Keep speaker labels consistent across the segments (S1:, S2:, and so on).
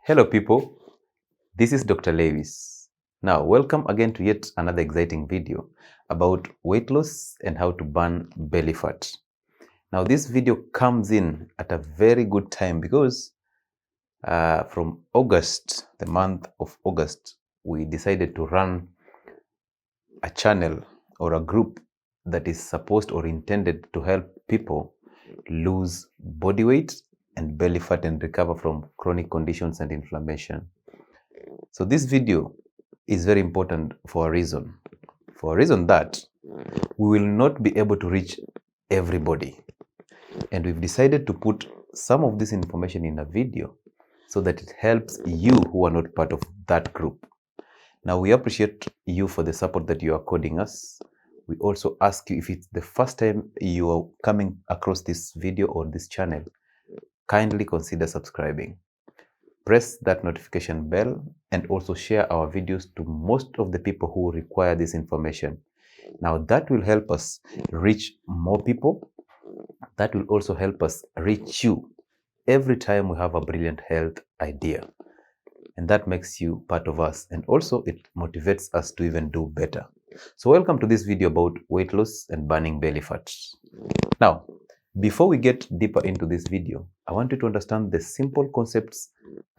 S1: Hello people, this is Dr. Lewis. Now welcome again to yet another exciting video about weight loss and how to burn belly fat. Now this video comes in at a very good time because from August, the month of August, we decided to run a channel or a group that is supposed or intended to help people lose body weight and belly fat and recover from chronic conditions and inflammation. So this video is very important for a reason. For a reason that we will not be able to reach everybody. And we've decided to put some of this information in a video so that it helps you who are not part of that group. Now we appreciate you for the support that you are according us. We also ask you, if it's the first time you are coming across this video or this channel, kindly consider subscribing. Press that notification bell and also share our videos to most of the people who require this information. Now that will help us reach more people. That will also help us reach you every time we have a brilliant health idea. And that makes you part of us, and also it motivates us to even do better. So welcome to this video about weight loss and burning belly fat. Now, before we get deeper into this video, I want you to understand the simple concepts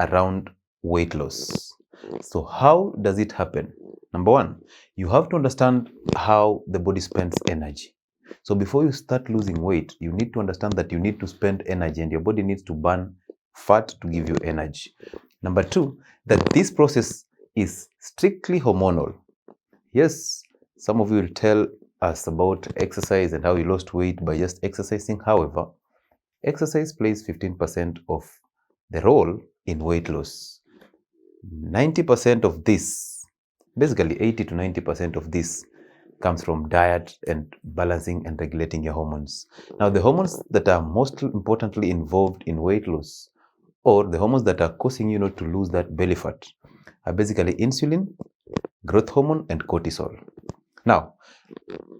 S1: around weight loss. So how does it happen? Number one, you have to understand how the body spends energy. So before you start losing weight, you need to understand that you need to spend energy and your body needs to burn fat to give you energy. Number two, that this process is strictly hormonal. Yes, some of you will tell us about exercise and how you lost weight by just exercising. However, exercise plays 15% of the role in weight loss. 90% of this, basically 80 to 90% of this, comes from diet and balancing and regulating your hormones. Now, the hormones that are most importantly involved in weight loss, or the hormones that are causing you not to lose that belly fat, are basically insulin, growth hormone, and cortisol. Now,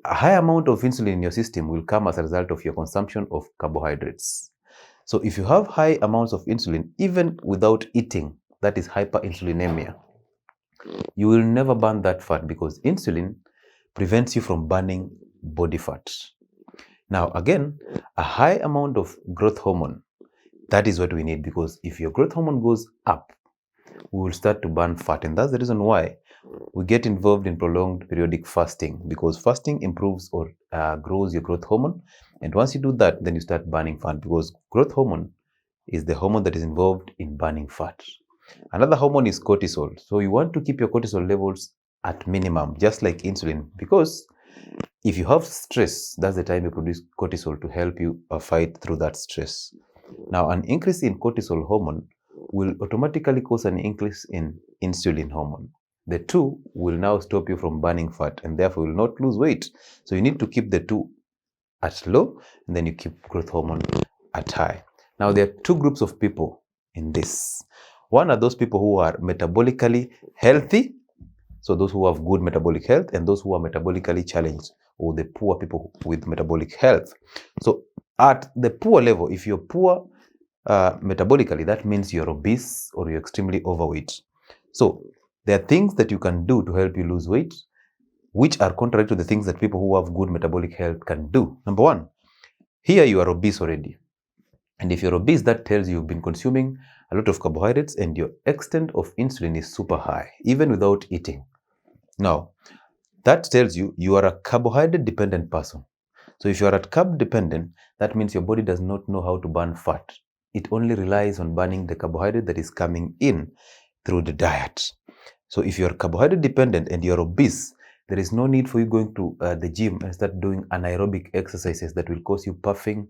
S1: a high amount of insulin in your system will come as a result of your consumption of carbohydrates. So if you have high amounts of insulin, even without eating, that is hyperinsulinemia, you will never burn that fat because insulin prevents you from burning body fat. Now, again, a high amount of growth hormone, that is what we need, because if your growth hormone goes up, we will start to burn fat. And that's the reason why we get involved in prolonged periodic fasting, because fasting improves or grows your growth hormone. And once you do that, then you start burning fat, because growth hormone is the hormone that is involved in burning fat. Another hormone is cortisol. So you want to keep your cortisol levels at minimum, just like insulin, because if you have stress, that's the time you produce cortisol to help you fight through that stress. Now, an increase in cortisol hormone will automatically cause an increase in insulin hormone. The two will now stop you from burning fat and therefore will not lose weight. So you need to keep the two at low and then you keep growth hormone at high. Now, there are two groups of people in this. One are those people who are metabolically healthy, so those who have good metabolic health, and those who are metabolically challenged, or the poor people with metabolic health. So at the poor level, if you're poor metabolically, that means you're obese or you're extremely overweight. So there are things that you can do to help you lose weight, which are contrary to the things that people who have good metabolic health can do. Number one, here you are obese already. And if you're obese, that tells you you've been consuming a lot of carbohydrates and your extent of insulin is super high, even without eating. Now, that tells you you are a carbohydrate dependent person. So if you are at carb dependent, that means your body does not know how to burn fat. It only relies on burning the carbohydrate that is coming in through the diet. So if you are carbohydrate dependent and you're obese, there is no need for you going to the gym and start doing anaerobic exercises that will cause you puffing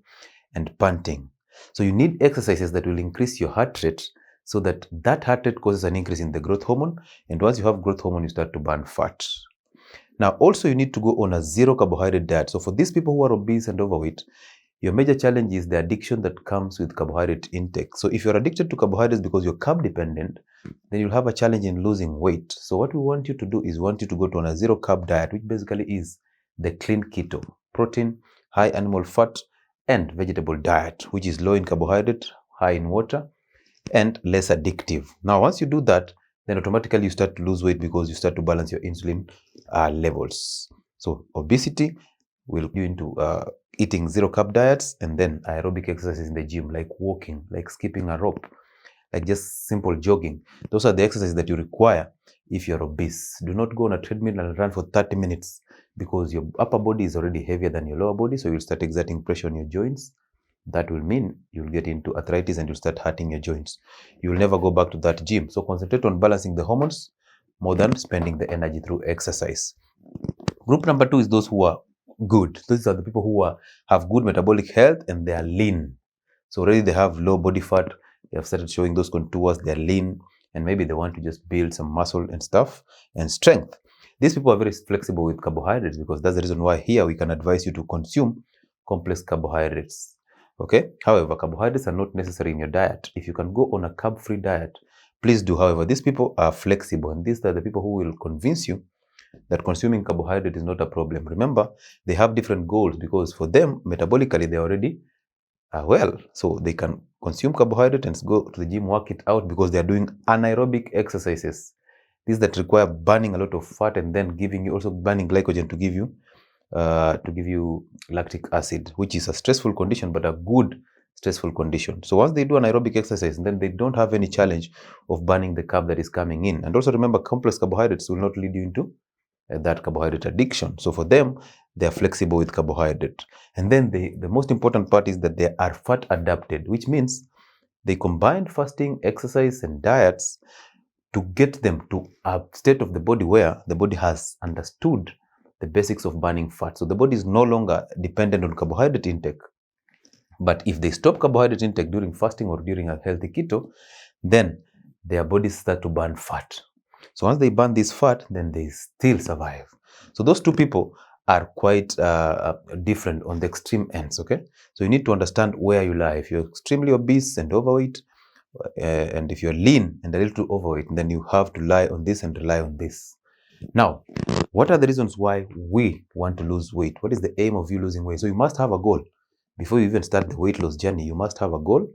S1: and panting. So you need exercises that will increase your heart rate, so that heart rate causes an increase in the growth hormone. And once you have growth hormone, you start to burn fat. Now, also you need to go on a zero carbohydrate diet. So for these people who are obese and overweight, your major challenge is the addiction that comes with carbohydrate intake. So if you're addicted to carbohydrates because you're carb dependent, then you'll have a challenge in losing weight. So what we want you to do is want you to go to on a zero carb diet, which basically is the clean keto, protein, high animal fat, and vegetable diet, which is low in carbohydrate, high in water, and less addictive. Now, once you do that, then automatically you start to lose weight because you start to balance your insulin levels. So obesity will you into eating zero carb diets and then aerobic exercises in the gym, like walking, like skipping a rope, like just simple jogging. Those are the exercises that you require if you're obese. Do not go on a treadmill and run for 30 minutes because your upper body is already heavier than your lower body, so you'll start exerting pressure on your joints. That will mean you'll get into arthritis and you'll start hurting your joints. You will never go back to that gym. So concentrate on balancing the hormones more than spending the energy through exercise. Group number 2 is those who are good. These are the people who have good metabolic health and they are lean. So already they have low body fat. They have started showing those contours. They're lean and maybe they want to just build some muscle and stuff and strength. These people are very flexible with carbohydrates because that's the reason why here we can advise you to consume complex carbohydrates. Okay. However, carbohydrates are not necessary in your diet. If you can go on a carb-free diet, please do. However, these people are flexible and these are the people who will convince you that consuming carbohydrate is not a problem. Remember, they have different goals because for them, metabolically, they're already well. So they can consume carbohydrate and go to the gym, work it out because they're doing anaerobic exercises. These that require burning a lot of fat and then giving you also burning glycogen to give you lactic acid, which is a stressful condition, but a good stressful condition. So once they do an aerobic exercise, then they don't have any challenge of burning the carb that is coming in. And also remember, complex carbohydrates will not lead you into that carbohydrate addiction. So for them, they are flexible with carbohydrate. And then the most important part is that they are fat adapted, which means they combine fasting, exercise, and diets to get them to a state of the body where the body has understood the basics of burning fat. So the body is no longer dependent on carbohydrate intake. But if they stop carbohydrate intake during fasting or during a healthy keto, then their bodies start to burn fat. So once they burn this fat, then they still survive. So those two people are quite different on the extreme ends, okay? So you need to understand where you lie. If you're extremely obese and overweight, and if you're lean and a little overweight, then you have to lie on this and rely on this. Now, what are the reasons why we want to lose weight? What is the aim of you losing weight? So you must have a goal. Before you even start the weight loss journey, you must have a goal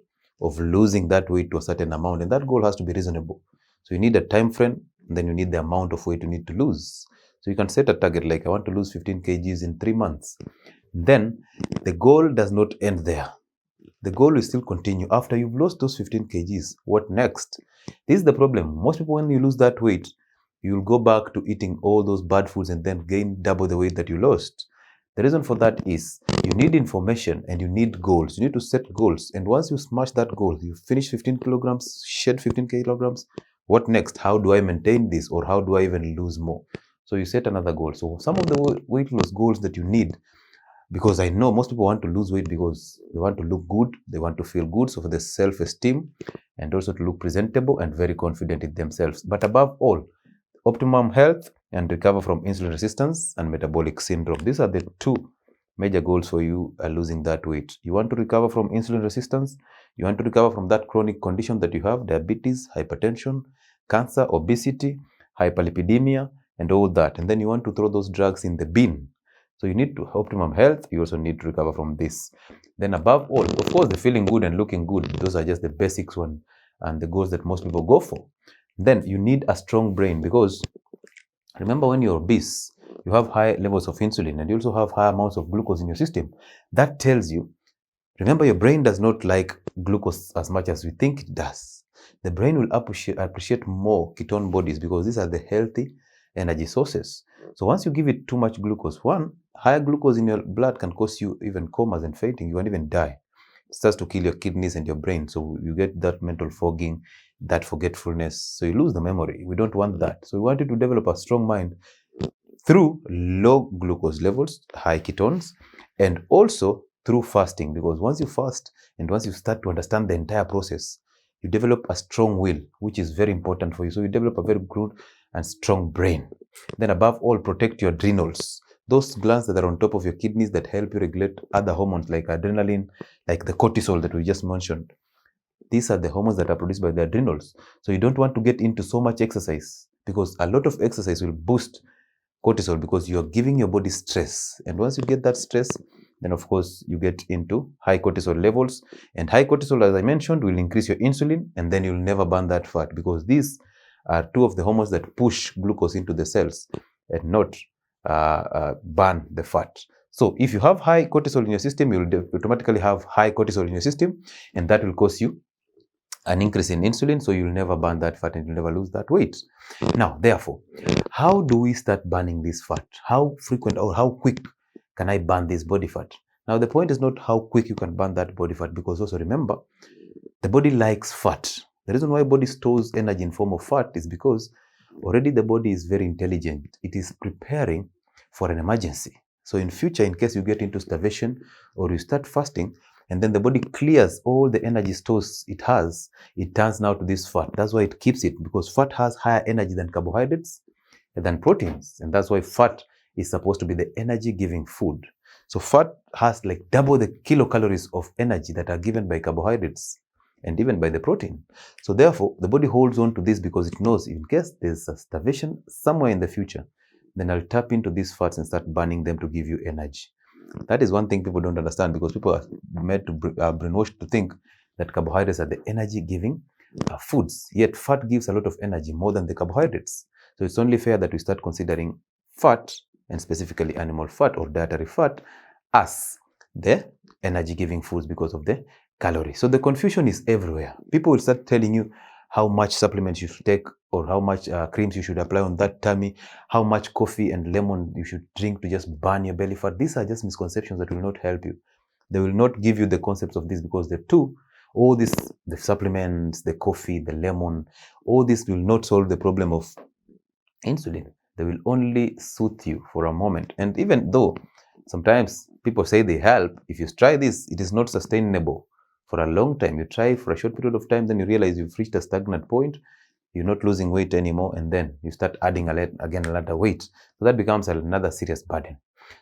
S1: of losing that weight to a certain amount, and that goal has to be reasonable. So you need a time frame, and then you need the amount of weight you need to lose. So you can set a target like I want to lose 15 kgs in 3 months. Then the goal does not end there. The goal will still continue. After you've lost those 15 kgs, what next? This is the problem. Most people, when you lose that weight, you'll go back to eating all those bad foods and then gain double the weight that you lost. The reason for that is you need information and you need goals. You need to set goals. And once you smash that goal, you finish 15 kilograms, shed 15 kilograms, what next? How do I maintain this, or how do I even lose more? So you set another goal. So some of the weight loss goals that you need, because I know most people want to lose weight because they want to look good, they want to feel good, so for the self-esteem, and also to look presentable and very confident in themselves. But above all, optimum health and recover from insulin resistance and metabolic syndrome. These are the two major goals for you losing that weight. You want to recover from insulin resistance, you want to recover from that chronic condition that you have, diabetes, hypertension, cancer, obesity, hyperlipidemia, and all that. And then you want to throw those drugs in the bin. So you need to optimum health, you also need to recover from this. Then above all, of course, the feeling good and looking good, those are just the basics one and the goals that most people go for. Then you need a strong brain, because remember, when you're obese, you have high levels of insulin and you also have high amounts of glucose in your system. That tells you, remember, your brain does not like glucose as much as we think it does. The brain will appreciate more ketone bodies because these are the healthy energy sources. So once you give it too much glucose, one, higher glucose in your blood can cause you even comas and fainting. You won't even die. It starts to kill your kidneys and your brain. So you get that mental fogging, that forgetfulness. So you lose the memory. We don't want that. So we want you to develop a strong mind through low glucose levels, high ketones, and also through fasting. Because once you fast and once you start to understand the entire process, you develop a strong will, which is very important for you. So you develop a very good and strong brain. Then above all, protect your adrenals. Those glands that are on top of your kidneys that help you regulate other hormones like adrenaline, like the cortisol that we just mentioned. These are the hormones that are produced by the adrenals. So you don't want to get into so much exercise, because a lot of exercise will boost cortisol because you are giving your body stress. And once you get that stress, then of course you get into high cortisol levels. And high cortisol, as I mentioned, will increase your insulin, and then you'll never burn that fat, because these are two of the hormones that push glucose into the cells and not burn the fat. So if you have high cortisol in your system, you'll automatically have high cortisol in your system, and that will cause you an increase in insulin, so you'll never burn that fat and you'll never lose that weight. Now, therefore, how do we start burning this fat? How frequent or how quick can I burn this body fat? Now, the point is not how quick you can burn that body fat, because also remember, the body likes fat. The reason why body stores energy in form of fat is because already the body is very intelligent. It is preparing for an emergency. So in future, in case you get into starvation or you start fasting, and then the body clears all the energy stores it has, it turns now to this fat. That's why it keeps it, because fat has higher energy than carbohydrates and than proteins. And that's why fat is supposed to be the energy-giving food. So fat has like double the kilocalories of energy that are given by carbohydrates and even by the protein. So therefore, the body holds on to this because it knows in case there's a starvation somewhere in the future, then I'll tap into these fats and start burning them to give you energy. That is one thing people don't understand, because people are made to brainwashed to think that carbohydrates are the energy-giving foods. Yet fat gives a lot of energy, more than the carbohydrates. So it's only fair that we start considering fat, and specifically animal fat or dietary fat, as the energy-giving foods because of the calories. So the confusion is everywhere. People will start telling you how much supplements you should take, or how much creams you should apply on that tummy, how much coffee and lemon you should drink to just burn your belly fat. These are just misconceptions that will not help you. They will not give you the concepts of this, because the two, all this, the supplements, the coffee, the lemon, all this will not solve the problem of insulin. They will only soothe you for a moment. And even though sometimes people say they help, if you try this, it is not sustainable for a long time. You try for a short period of time, then you realize you've reached a stagnant point, you're not losing weight anymore, and then you start adding again a lot of weight. So that becomes another serious burden.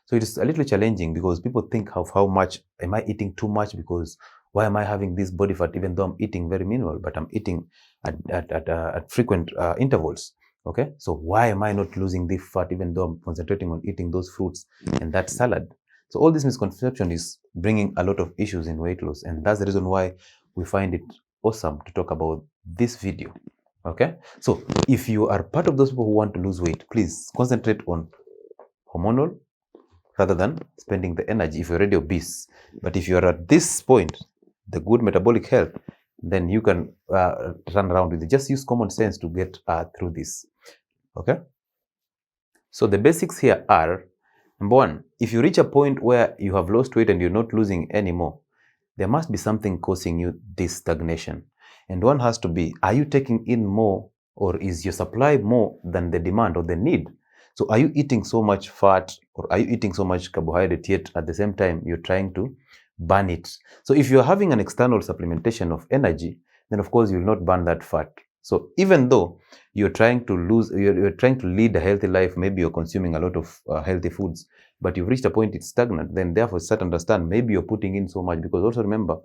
S1: So it is a little challenging, because people think of how much, am I eating too much, because why am I having this body fat even though I'm eating very minimal, but I'm eating at frequent intervals. Okay, so why am I not losing this fat even though I'm concentrating on eating those fruits and that salad? So all this misconception is bringing a lot of issues in weight loss, and that's the reason why we find it awesome to talk about this video. Okay, so if you are part of those people who want to lose weight, please concentrate on hormonal rather than spending the energy if you're already obese. But if you're at this point, the good metabolic health, then you can run around with it. Just use common sense to get through this. Okay, so the basics here are, number one, if you reach a point where you have lost weight and you're not losing anymore, there must be something causing you this stagnation. And one has to be, are you taking in more, or is your supply more than the demand or the need? So are you eating so much fat, or are you eating so much carbohydrate, yet at the same time you're trying to burn it? So if you're having an external supplementation of energy, then of course you'll not burn that fat. So even though you're trying to you're trying to lead a healthy life, maybe you're consuming a lot of healthy foods, but you've reached a point it's stagnant, then therefore start to understand maybe you're putting in so much. Because also remember,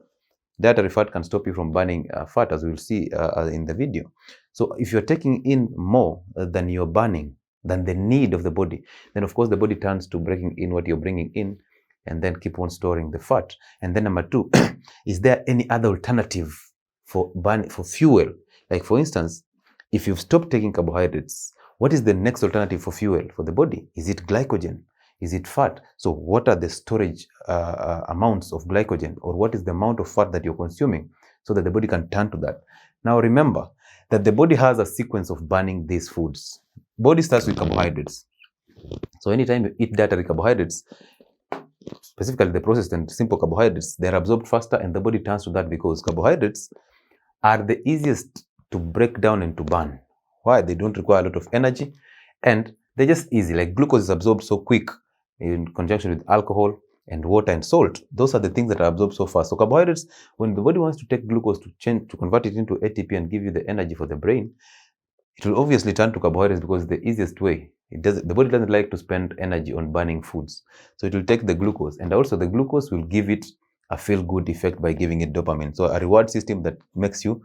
S1: dietary fat can stop you from burning fat, as we'll see in the video. So if you're taking in more than you're burning, than the need of the body, then of course the body turns to breaking in what you're bringing in, and then keep on storing the fat. And then number two, is there any other alternative for fuel? Like for instance, if you've stopped taking carbohydrates, what is the next alternative for fuel for the body? Is it glycogen? Is it fat? So what are the storage amounts of glycogen, or what is the amount of fat that you're consuming, so that the body can turn to that? Now remember that the body has a sequence of burning these foods. Body starts with carbohydrates. So anytime you eat dietary carbohydrates, specifically the processed and simple carbohydrates, they're absorbed faster, and the body turns to that because carbohydrates are the easiest to break down and to burn. Why? They don't require a lot of energy, and they're just easy. Like glucose is absorbed so quick in conjunction with alcohol and water and salt. Those are the things that are absorbed so fast. So carbohydrates, when the body wants to take glucose to convert it into ATP and give you the energy for the brain, it will obviously turn to carbohydrates because it's the easiest way. The body doesn't like to spend energy on burning foods. So it will take the glucose, and also the glucose will give it a feel-good effect by giving it dopamine. So a reward system that makes you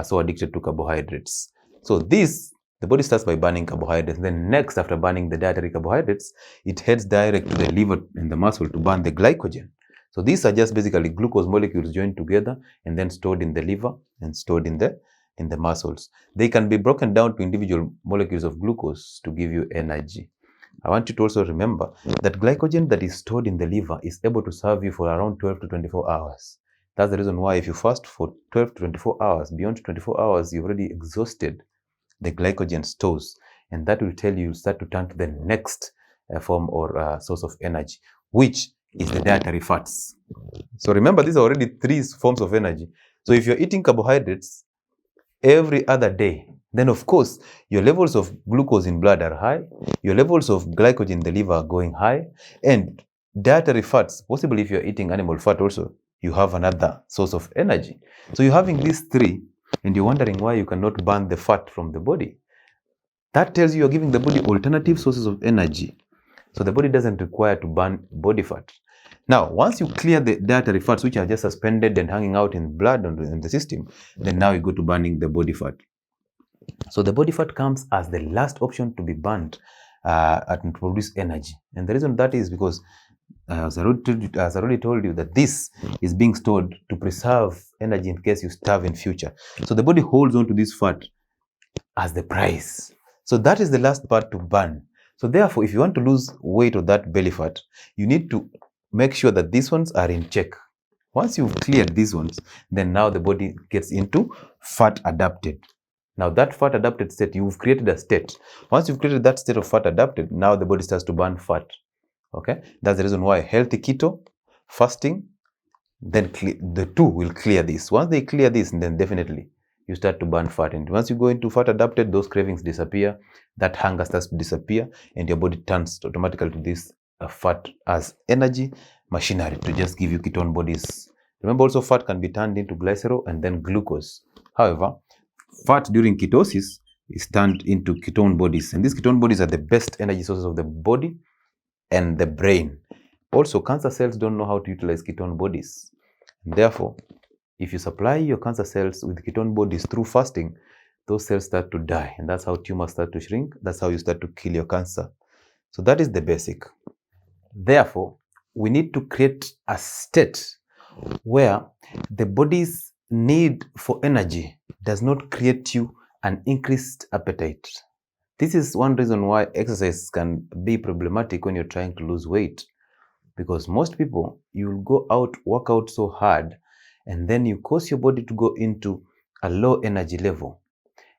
S1: so addicted to carbohydrates. So this The body starts by burning carbohydrates. Then next, after burning the dietary carbohydrates, it heads direct to the liver and the muscle to burn the glycogen. So these are just basically glucose molecules joined together and then stored in the liver and stored in the muscles. They can be broken down to individual molecules of glucose to give you energy. I want you to also remember that glycogen that is stored in the liver is able to serve you for around 12 to 24 hours. That's the reason why if you fast for 12 to 24 hours, beyond 24 hours, you've already exhausted the glycogen stores, and that will tell you start to turn to the next form or source of energy, which is the dietary fats. So remember, these are already 3 forms of energy. So if you're eating carbohydrates every other day, then of course your levels of glucose in blood are high, your levels of glycogen in the liver are going high, and dietary fats, possibly if you're eating animal fat also, you have another source of energy. So you're having these 3, and you're wondering why you cannot burn the fat from the body. That tells you you're giving the body alternative sources of energy. So the body doesn't require to burn body fat. Now, once you clear the dietary fats, which are just suspended and hanging out in blood and in the system, then now you go to burning the body fat. So the body fat comes as the last option to be burned and to produce energy. And the reason that is because, as I already told you, that this is being stored to preserve energy in case you starve in future. So the body holds on to this fat as the price. So that is the last part to burn. So therefore, if you want to lose weight or that belly fat, you need to make sure that these ones are in check. Once you've cleared these ones, then now the body gets into fat adapted. Now that fat adapted state, you've created a state. Once you've created that state of fat adapted, now the body starts to burn fat. Okay, that's the reason why healthy keto, fasting, then the 2 will clear this. Once they clear this, then definitely you start to burn fat. And once you go into fat adapted, those cravings disappear, that hunger starts to disappear, and your body turns automatically to this fat as energy machinery to just give you ketone bodies. Remember also, fat can be turned into glycerol and then glucose. However, fat during ketosis is turned into ketone bodies, and these ketone bodies are the best energy sources of the body and the brain. Also, cancer cells don't know how to utilize ketone bodies. And therefore, if you supply your cancer cells with ketone bodies through fasting, those cells start to die, and that's how tumors start to shrink. That's how you start to kill your cancer. So that is the basic. Therefore, we need to create a state where the body's need for energy does not create you an increased appetite. This is one reason why exercise can be problematic when you're trying to lose weight, because most people, you'll go out, work out so hard, and then you cause your body to go into a low energy level,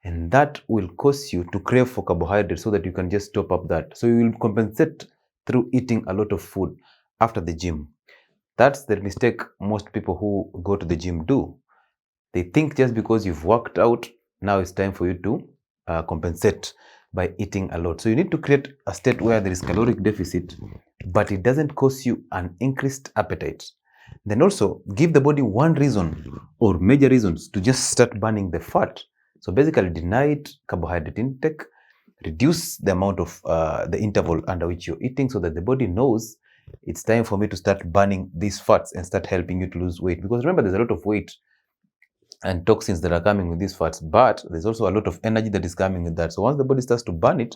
S1: and that will cause you to crave for carbohydrates so that you can just top up that. So you will compensate through eating a lot of food after the gym. That's the mistake most people who go to the gym do. They think just because you've worked out, now it's time for you to compensate by eating a lot. So you need to create a state where there is caloric deficit, but it doesn't cause you an increased appetite. Then also give the body one reason or major reasons to just start burning the fat. So basically deny it carbohydrate intake, reduce the amount of the interval under which you're eating, so that the body knows it's time for me to start burning these fats and start helping you to lose weight. Because remember, there's a lot of weight and toxins that are coming with these fats, but there's also a lot of energy that is coming with that. So once the body starts to burn it,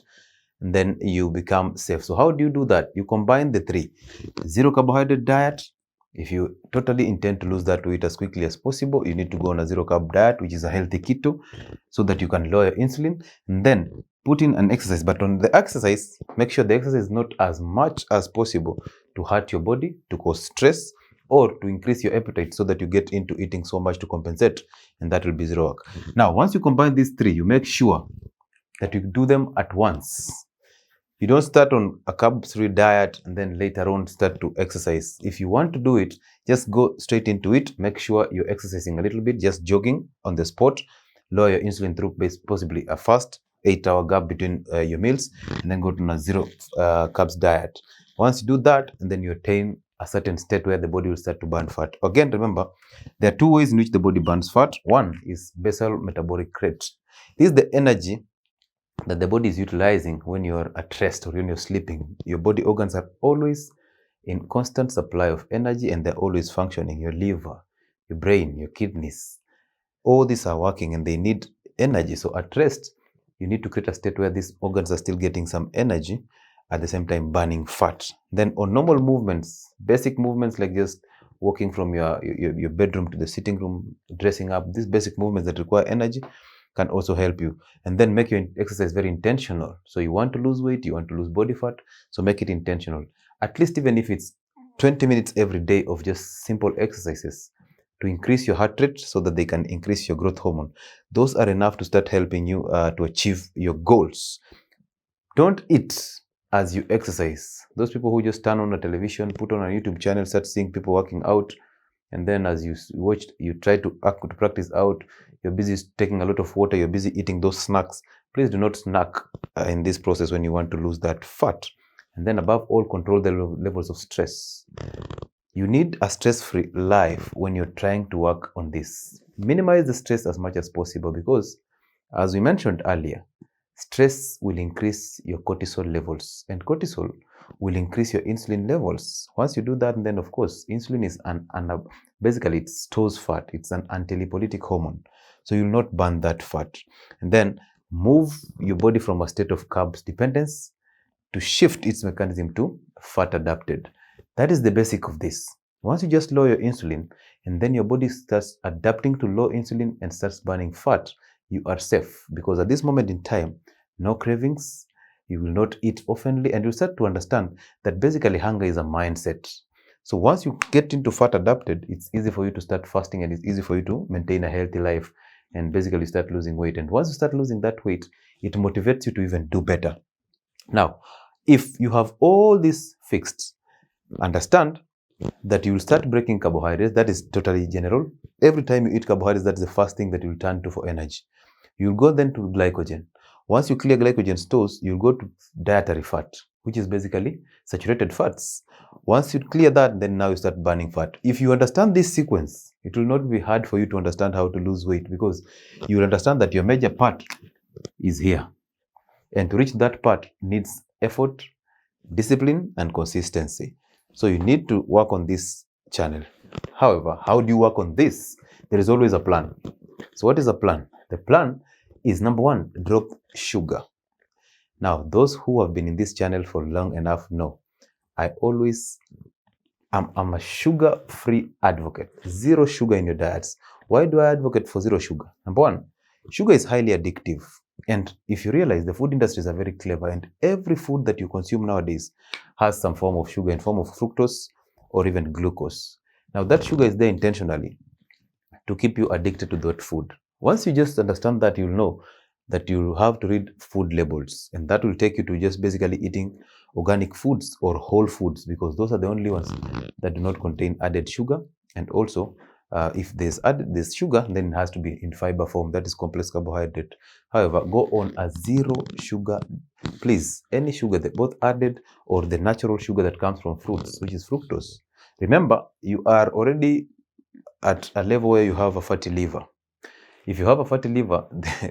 S1: then you become safe. So how do you do that? You combine the 3. 0 carbohydrate diet. If you totally intend to lose that weight as quickly as possible, you need to go on a 0 carb diet, which is a healthy keto, so that you can lower your insulin. And then put in an exercise. But on the exercise, make sure the exercise is not as much as possible to hurt your body, to cause stress, or to increase your appetite, so that you get into eating so much to compensate, and that will be 0 work. Now, once you combine these 3, you make sure that you do them at once. You don't start on a carb-free diet and then later on start to exercise. If you want to do it, just go straight into it. Make sure you're exercising a little bit, just jogging on the spot. Lower your insulin through possibly a fast 8-hour gap between your meals, and then go to a 0 carbs diet. Once you do that, and then you attain a certain state where the body will start to burn fat. Again, remember, there are 2 ways in which the body burns fat. One is basal metabolic rate. This is the energy that the body is utilizing when you're at rest or when you're sleeping. Your body organs are always in constant supply of energy, and they're always functioning. Your liver, your brain, your kidneys, all these are working and they need energy. So at rest, you need to create a state where these organs are still getting some energy, at the same time burning fat. Then on normal movements, basic movements like just walking from your bedroom to the sitting room, dressing up, these basic movements that require energy can also help you. And then make your exercise very intentional. So you want to lose weight, you want to lose body fat, so make it intentional. At least even if it's 20 minutes every day of just simple exercises to increase your heart rate so that they can increase your growth hormone. Those are enough to start helping you to achieve your goals. Don't eat as you exercise. Those people who just turn on a television, put on a YouTube channel, start seeing people working out, and then as you watch, you try to practice out, you're busy taking a lot of water, you're busy eating those snacks. Please do not snack in this process when you want to lose that fat. And then above all, control the levels of stress. You need a stress-free life when you're trying to work on this. Minimize the stress as much as possible because, as we mentioned earlier, stress will increase your cortisol levels, and cortisol will increase your insulin levels. Once you do that, then of course, insulin is basically it stores fat. It's an anti-lipolytic hormone. So you'll not burn that fat. And then move your body from a state of carbs dependence to shift its mechanism to fat adapted. That is the basic of this. Once you just lower your insulin, and then your body starts adapting to low insulin and starts burning fat, you are safe, because at this moment in time, no cravings, you will not eat oftenly, and you'll start to understand that basically hunger is a mindset. So once you get into fat adapted, it's easy for you to start fasting, and it's easy for you to maintain a healthy life and basically start losing weight. And once you start losing that weight, it motivates you to even do better. Now, if you have all this fixed, understand that you will start breaking carbohydrates. That is totally general. Every time you eat carbohydrates, that's the first thing that you will turn to for energy. You'll go then to glycogen. Once you clear glycogen stores, you'll go to dietary fat, which is basically saturated fats. Once you clear that, then now you start burning fat. If you understand this sequence, it will not be hard for you to understand how to lose weight, because you will understand that your major part is here. And to reach that part needs effort, discipline, and consistency. So you need to work on this channel. However, how do you work on this? There is always a plan. So what is a plan? The plan is, number one, drop sugar. Now, those who have been in this channel for long enough know I'm a sugar-free advocate. Zero sugar in your diets. Why do I advocate for zero sugar? Number one, sugar is highly addictive. And if you realize, the food industries are very clever, and every food that you consume nowadays has some form of sugar in form of fructose or even glucose. Now, that sugar is there intentionally to keep you addicted to that food. Once you just understand that, you'll know that you have to read food labels, and that will take you to just basically eating organic foods or whole foods, because those are the only ones that do not contain added sugar. And also, if there's sugar, then it has to be in fiber form, that is complex carbohydrate. However, go on a zero sugar, please. Any sugar, both added or the natural sugar that comes from fruits, which is fructose. Remember, you are already at a level where you have a fatty liver. If you have a fatty liver,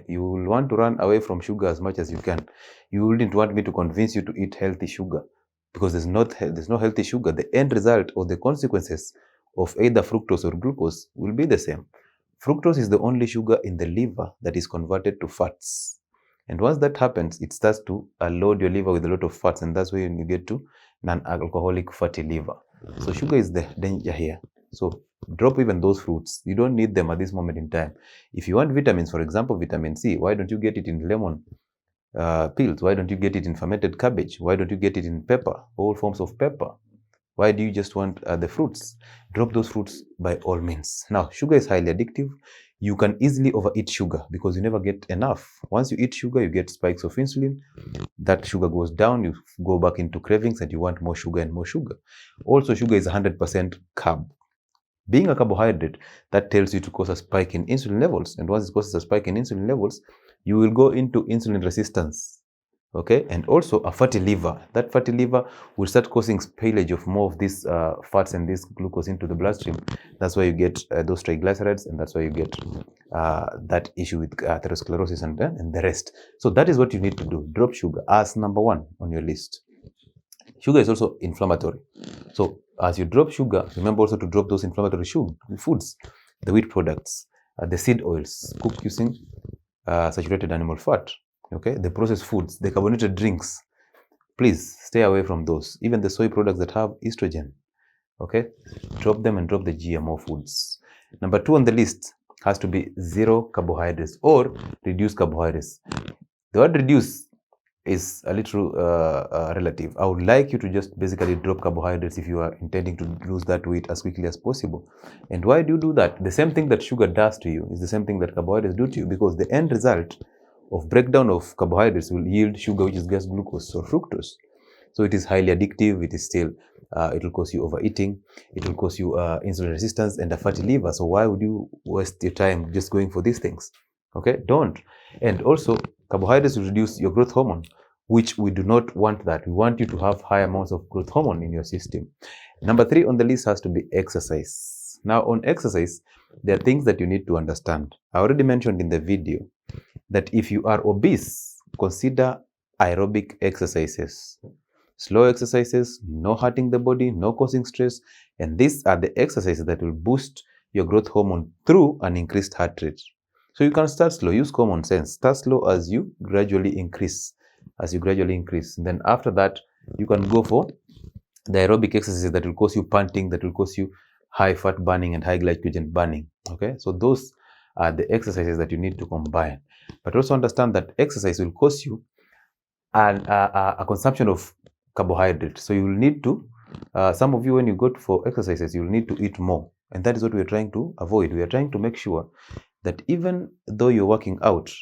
S1: you will want to run away from sugar as much as you can. You wouldn't want me to convince you to eat healthy sugar, because there's no healthy sugar. The end result or the consequences of either fructose or glucose will be the same. Fructose is the only sugar in the liver that is converted to fats. And once that happens, it starts to load your liver with a lot of fats, and that's where you get to non-alcoholic fatty liver. So sugar is the danger here. So drop even those fruits. You don't need them at this moment in time. If you want vitamins, for example, vitamin C, why don't you get it in lemon pills? Why don't you get it in fermented cabbage? Why don't you get it in pepper, all forms of pepper? Why do you just want the fruits? Drop those fruits by all means. Now, sugar is highly addictive. You can easily overeat sugar because you never get enough. Once you eat sugar, you get spikes of insulin. That sugar goes down, you go back into cravings, and you want more sugar and more sugar. Also, sugar is 100% carb. Being a carbohydrate, that tells you to cause a spike in insulin levels. And once it causes a spike in insulin levels, you will go into insulin resistance. Okay, and also a fatty liver. That fatty liver will start causing spillage of more of these fats and this glucose into the bloodstream. That's why you get those triglycerides, and that's why you get that issue with atherosclerosis and the rest. So that is what you need to do. Drop sugar as number one on your list. Sugar is also inflammatory. So as you drop sugar, remember also to drop those inflammatory foods, the wheat products, the seed oils, cooked using saturated animal fat. Okay, the processed foods, the carbonated drinks, please stay away from those. Even the soy products that have estrogen, okay, drop them and drop the GMO foods. Number 2 on the list has to be zero carbohydrates or reduced carbohydrates. The word reduce is a little relative. I would like you to just basically drop carbohydrates if you are intending to lose that weight as quickly as possible. And why do you do that? The same thing that sugar does to you is the same thing that carbohydrates do to you, because the end result of breakdown of carbohydrates will yield sugar, which is just glucose or fructose. So it is highly addictive. It is still, it will cause you overeating. It will cause you insulin resistance and a fatty liver. So why would you waste your time just going for these things? Okay, don't. And also, carbohydrates will reduce your growth hormone, which we do not want that. We want you to have high amounts of growth hormone in your system. Number 3 on the list has to be exercise. Now, on exercise, there are things that you need to understand. I already mentioned in the video that if you are obese, consider aerobic exercises. Slow exercises, no hurting the body, no causing stress. And these are the exercises that will boost your growth hormone through an increased heart rate. So you can start slow, use common sense. Start slow as you gradually increase. And then after that, you can go for the aerobic exercises that will cause you panting, that will cause you high fat burning and high glycogen burning. Okay, so those are the exercises that you need to combine. But also understand that exercise will cause you a consumption of carbohydrate. So you will need to, some of you, when you go for exercises, you will need to eat more. And that is what we are trying to avoid. We are trying to make sure that even though you're working out,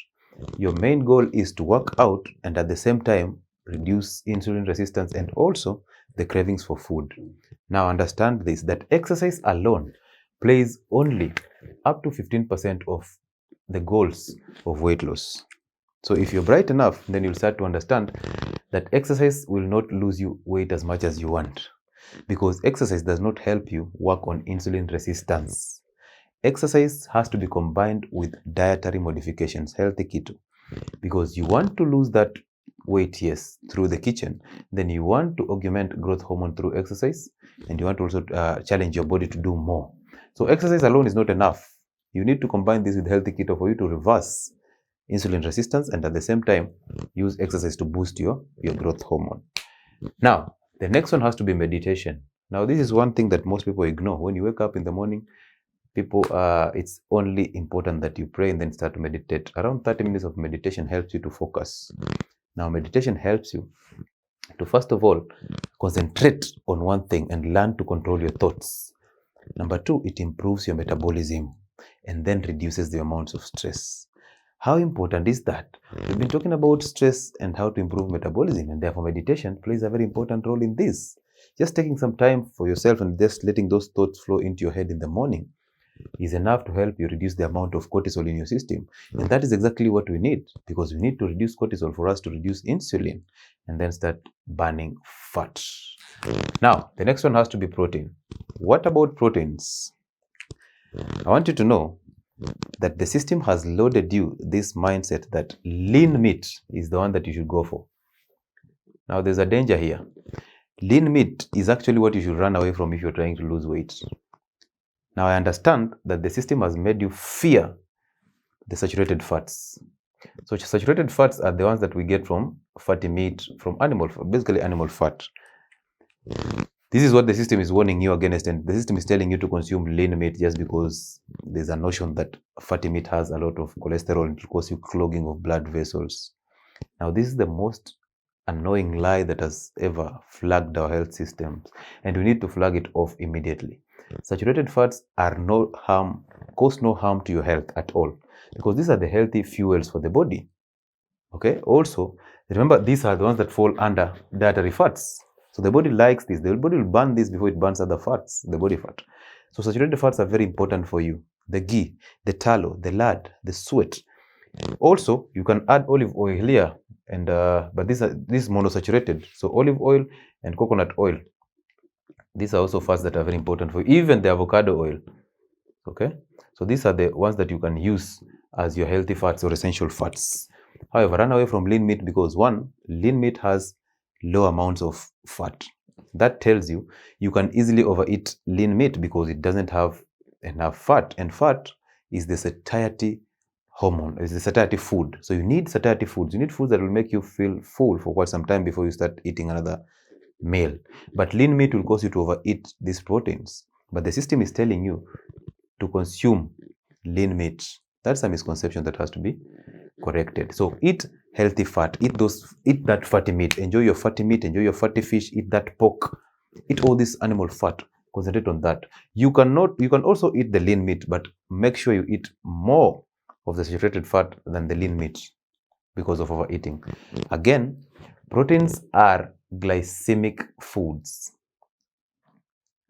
S1: your main goal is to work out and at the same time reduce insulin resistance and also the cravings for food. Now understand this, that exercise alone plays only up to 15% of the goals of weight loss. So if you're bright enough, then you'll start to understand that exercise will not lose you weight as much as you want, because exercise does not help you work on insulin resistance. Exercise has to be combined with dietary modifications, healthy keto, because you want to lose that weight, yes, through the kitchen. Then you want to augment growth hormone through exercise, and you want to also challenge your body to do more. So exercise alone is not enough. You need to combine this with healthy keto for you to reverse insulin resistance and at the same time use exercise to boost your growth hormone. Now, the next one has to be meditation. Now, this is one thing that most people ignore. When you wake up in the morning, people, it's only important that you pray and then start to meditate. Around 30 minutes of meditation helps you to focus. Now, meditation helps you to, first of all, concentrate on one thing and learn to control your thoughts. Number 2, it improves your metabolism and then reduces the amounts of stress. How important is that? We've been talking about stress and how to improve metabolism, and therefore meditation plays a very important role in this. Just taking some time for yourself and just letting those thoughts flow into your head in the morning is enough to help you reduce the amount of cortisol in your system. And that is exactly what we need, because we need to reduce cortisol for us to reduce insulin and then start burning fat. Now, the next one has to be protein. What about proteins? I want you to know that the system has loaded you this mindset that lean meat is the one that you should go for. Now, there's a danger here. Lean meat is actually what you should run away from if you're trying to lose weight. Now, I understand that the system has made you fear the saturated fats. So saturated fats are the ones that we get from fatty meat, from animal, basically animal fat. This is what the system is warning you against, and the system is telling you to consume lean meat just because there's a notion that fatty meat has a lot of cholesterol and it will cause you clogging of blood vessels. Now, this is the most annoying lie that has ever flagged our health systems, and we need to flag it off immediately. Saturated fats are cause no harm to your health at all, because these are the healthy fuels for the body. Okay. Also, remember, these are the ones that fall under dietary fats. So the body likes this. The body will burn this before it burns other fats, the body fat. So saturated fats are very important for you. The ghee, the tallow, the lard, the sweat. Also, you can add olive oil here, and but this is monosaturated. So olive oil and coconut oil. These are also fats that are very important for you. Even the avocado oil. Okay. So these are the ones that you can use as your healthy fats or essential fats. However, run away from lean meat, because one, lean meat has low amounts of fat. That tells you can easily overeat lean meat because it doesn't have enough fat, and fat is the satiety hormone. It's the satiety food. So you need satiety foods. You need foods that will make you feel full for quite some time before you start eating another meal. But lean meat will cause you to overeat these proteins. But the system is telling you to consume lean meat. That's a misconception that has to be corrected. So eat healthy fat. Eat that fatty meat. Enjoy your fatty meat. Enjoy your fatty fish. Eat that pork. Eat all this animal fat. Concentrate on that. You can also eat the lean meat, but make sure you eat more of the saturated fat than the lean meat because of overeating. Again, proteins are glycemic foods,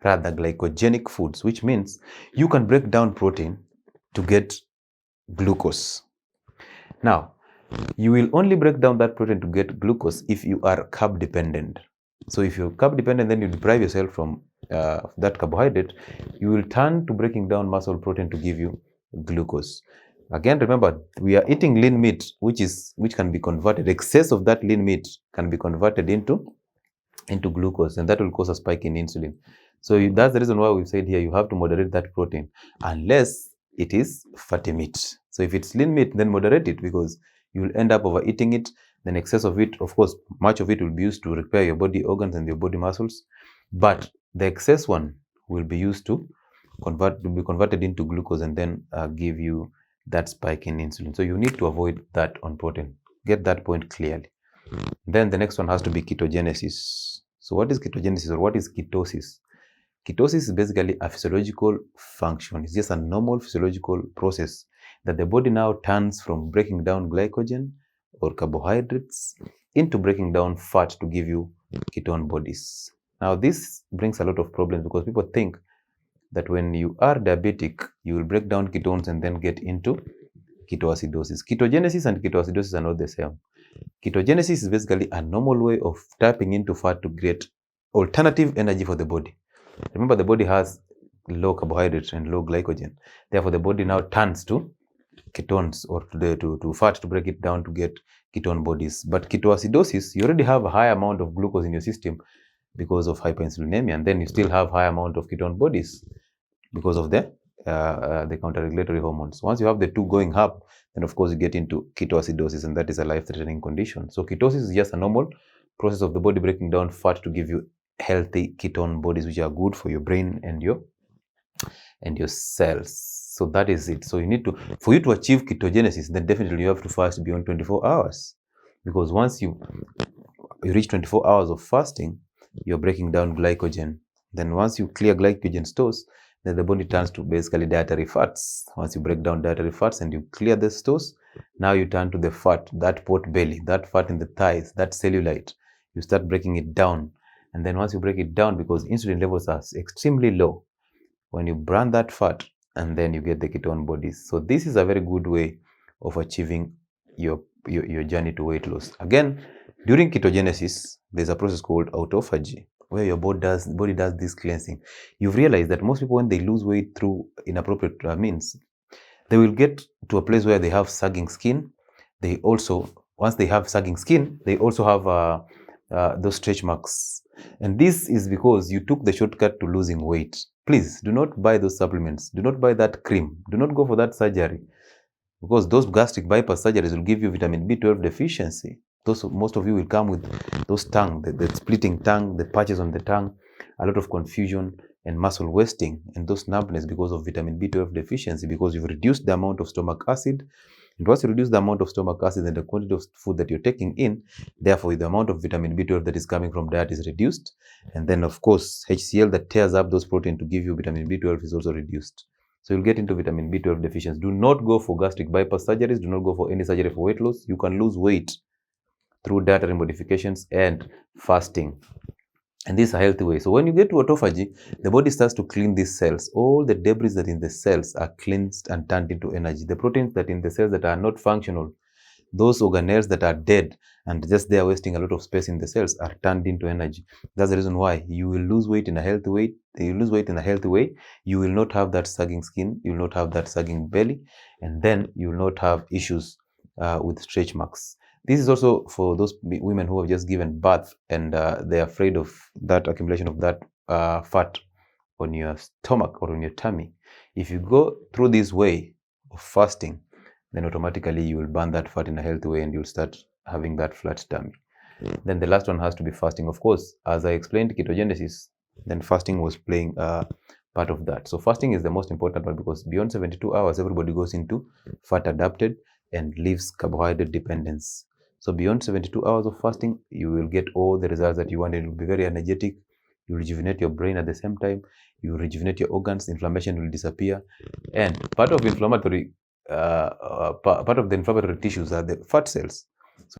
S1: rather glycogenic foods, which means you can break down protein to get glucose. Now, you will only break down that protein to get glucose if you are carb dependent. So if you're carb dependent, then you deprive yourself from that carbohydrate, you will turn to breaking down muscle protein to give you glucose. Again, remember, we are eating lean meat, which can be converted. Excess of that lean meat can be converted into glucose, and that will cause a spike in insulin. So that's the reason why we've said here you have to moderate that protein, unless it is fatty meat. So if it's lean meat, then moderate it, because you will end up overeating it. Then excess of it, of course, much of it will be used to repair your body organs and your body muscles, but the excess one will be used to be converted into glucose and then give you that spike in insulin. So you need to avoid that on protein. Get that point clearly. Then the next one has to be ketogenesis. So what is ketogenesis, or what is ketosis? Ketosis is basically a physiological function. It's just a normal physiological process that the body now turns from breaking down glycogen or carbohydrates into breaking down fat to give you ketone bodies. Now this brings a lot of problems, because people think that when you are diabetic, you will break down ketones and then get into ketoacidosis. Ketogenesis and ketoacidosis are not the same. Ketogenesis is basically a normal way of tapping into fat to create alternative energy for the body. Remember, the body has low carbohydrates and low glycogen. Therefore, the body now turns to ketones or to fat to break it down to get ketone bodies. But ketoacidosis, you already have a high amount of glucose in your system because of hyperinsulinemia, and then you still have high amount of ketone bodies because of the counter-regulatory hormones. Once you have the two going up, then of course you get into ketoacidosis, and that is a life-threatening condition. So ketosis is just a normal process of the body breaking down fat to give you healthy ketone bodies, which are good for your brain and your cells. So that is it. So for you to achieve ketogenesis, then definitely you have to fast beyond 24 hours, because once you reach 24 hours of fasting, you're breaking down glycogen. Then once you clear glycogen stores, then the body turns to basically dietary fats. Once you break down dietary fats and you clear the stores, now you turn to the fat, that pot belly, that fat in the thighs, that cellulite. You start breaking it down. And then once you break it down, because insulin levels are extremely low, when you burn that fat, and then you get the ketone bodies. So this is a very good way of achieving your journey to weight loss. Again, during ketogenesis, there's a process called autophagy, where your body does this cleansing. You've realized that most people, when they lose weight through inappropriate means, they will get to a place where they have sagging skin. Once they have sagging skin, they also have those stretch marks. And this is because you took the shortcut to losing weight. Please do not buy those supplements. Do not buy that cream. Do not go for that surgery, because those gastric bypass surgeries will give you vitamin B12 deficiency. Most of you will come with those tongue, the splitting tongue, the patches on the tongue, a lot of confusion and muscle wasting, and those numbness because of vitamin B12 deficiency, because you've reduced the amount of stomach acid. And once you reduce the amount of stomach acid and the quantity of food that you're taking in, therefore the amount of vitamin B12 that is coming from diet is reduced. And then of course, HCl that tears up those proteins to give you vitamin B12 is also reduced. So you'll get into vitamin B12 deficiency. Do not go for gastric bypass surgeries. Do not go for any surgery for weight loss. You can lose weight through dietary modifications and fasting. And this is a healthy way. So when you get to autophagy, the body starts to clean these cells. All the debris that in the cells are cleansed and turned into energy. The proteins that in the cells that are not functional, those organelles that are dead and just there wasting a lot of space in the cells, are turned into energy. That's the reason why you will lose weight in a healthy way. You lose weight in a healthy way. You will not have that sagging skin. You will not have that sagging belly. And then you will not have issues with stretch marks. This is also for those women who have just given birth and they're afraid of that accumulation of that fat on your stomach or on your tummy. If you go through this way of fasting, then automatically you will burn that fat in a healthy way and you'll start having that flat tummy. Then the last one has to be fasting. Of course, as I explained ketogenesis, then fasting was playing part of that. So fasting is the most important one, because beyond 72 hours, everybody goes into fat adapted and leaves carbohydrate dependence. So beyond 72 hours of fasting, you will get all the results that you want. It will be very energetic. You rejuvenate your brain at the same time. You rejuvenate your organs. Inflammation will disappear. And part of inflammatory, part of the inflammatory tissues are the fat cells. So